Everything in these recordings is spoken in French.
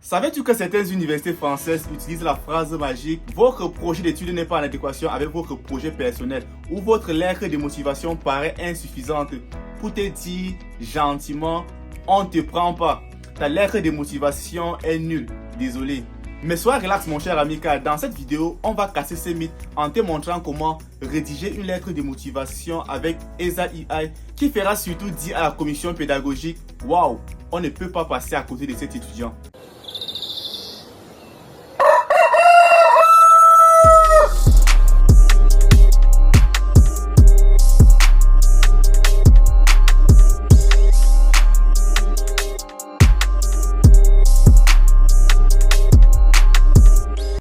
Savais-tu que certaines universités françaises utilisent la phrase magique « Votre projet d'études n'est pas en adéquation avec votre projet personnel » ou « Votre lettre de motivation paraît insuffisante » pour te dire gentiment « On ne te prend pas, ta lettre de motivation est nulle, désolé ». Mais sois relax mon cher ami, car dans cette vidéo, on va casser ces mythes en te montrant comment rédiger une lettre de motivation avec ESA AI qui fera surtout dire à la commission pédagogique « Waouh, on ne peut pas passer à côté de cet étudiant ».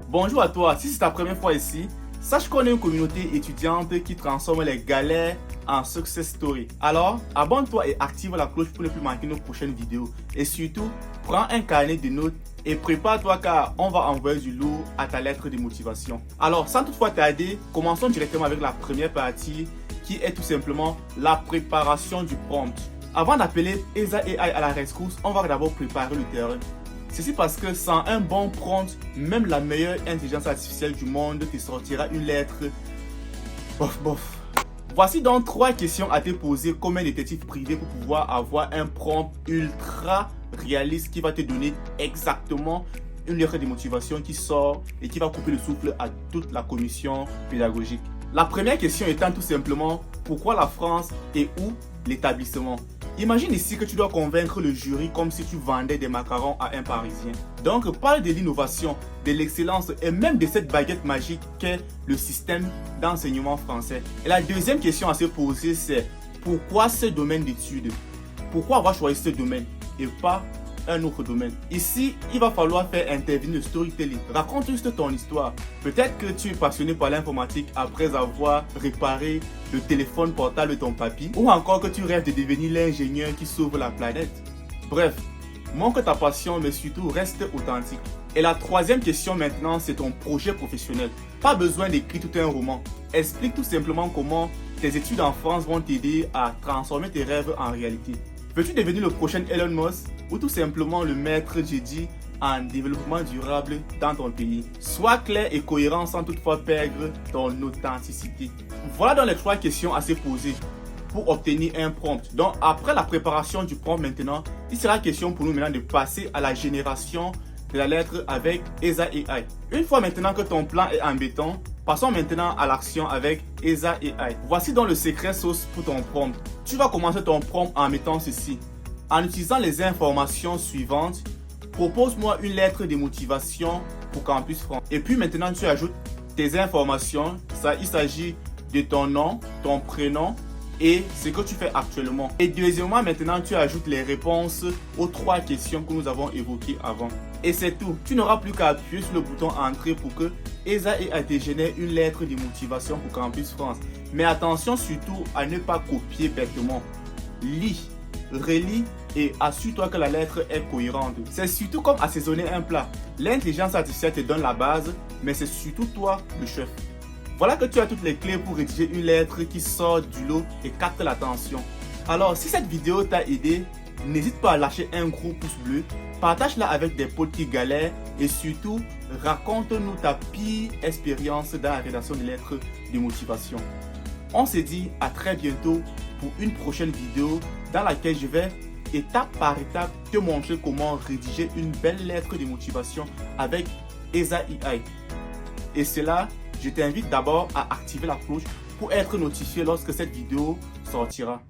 Bonjour à toi, si c'est ta première fois ici, sache qu'on est une communauté étudiante qui transforme les galères en success story. Alors, abonne-toi et active la cloche pour ne plus manquer nos prochaines vidéos. Et surtout, prends un carnet de notes et prépare-toi car on va envoyer du lourd à ta lettre de motivation. Alors, sans toutefois tarder, commençons directement avec la première partie qui est tout simplement la préparation du prompt. Avant d'appeler ESA AI à la rescousse, on va d'abord préparer le terrain. Ceci parce que sans un bon prompt, même la meilleure intelligence artificielle du monde te sortira une lettre bof bof. Voici donc 3 questions à te poser comme un détective privé pour pouvoir avoir un prompt ultra réaliste qui va te donner exactement une lettre de motivation qui sort et qui va couper le souffle à toute la commission pédagogique. La première question étant tout simplement pourquoi la France et où l'établissement? Imagine ici que tu dois convaincre le jury comme si tu vendais des macarons à un Parisien. Donc parle de l'innovation, de l'excellence et même de cette baguette magique qu'est le système d'enseignement français. Et la deuxième question à se poser c'est pourquoi ce domaine d'études? Pourquoi avoir choisi ce domaine et pas un autre domaine? Ici, il va falloir faire intervenir le storytelling. Raconte juste ton histoire. Peut-être que tu es passionné par l'informatique après avoir réparé le téléphone portable de ton papy, ou encore que tu rêves de devenir l'ingénieur qui sauve la planète. Bref, montre ta passion mais surtout reste authentique. Et la troisième question maintenant, c'est ton projet professionnel. Pas besoin d'écrire tout un roman. Explique tout simplement comment tes études en France vont t'aider à transformer tes rêves en réalité. Veux-tu devenir le prochain Elon Musk ou tout simplement le maître Jedi en développement durable dans ton pays? Sois clair et cohérent sans toutefois perdre ton authenticité. Voilà donc les 3 questions à se poser pour obtenir un prompt. Donc après la préparation du prompt maintenant, il sera question pour nous maintenant de passer à la génération de la lettre avec ESA AI. Une fois maintenant que ton plan est en béton, passons maintenant à l'action avec ESA AI. Voici donc le secret sauce pour ton prompt. Tu vas commencer ton prompt en mettant ceci. En utilisant les informations suivantes, propose-moi une lettre de motivation pour Campus France. Et puis maintenant tu ajoutes tes informations. Il s'agit de ton nom, ton prénom et ce que tu fais actuellement. Et deuxièmement, maintenant tu ajoutes les réponses aux 3 questions que nous avons évoquées avant. Et c'est tout. Tu n'auras plus qu'à appuyer sur le bouton entrée pour que ESA AI te génère une lettre de motivation pour Campus France. Mais attention surtout à ne pas copier bêtement. Lis, relis et assure-toi que la lettre est cohérente. C'est surtout comme assaisonner un plat. L'intelligence artificielle te donne la base, mais c'est surtout toi le chef. Voilà que tu as toutes les clés pour rédiger une lettre qui sort du lot et capte l'attention. Alors, si cette vidéo t'a aidé, n'hésite pas à lâcher un gros pouce bleu, partage-la avec des potes qui galèrent et surtout, raconte-nous ta pire expérience dans la rédaction de lettres de motivation. On se dit à très bientôt pour une prochaine vidéo dans laquelle je vais étape par étape te montrer comment rédiger une belle lettre de motivation avec ESA AI. Et cela, je t'invite d'abord à activer la cloche pour être notifié lorsque cette vidéo sortira.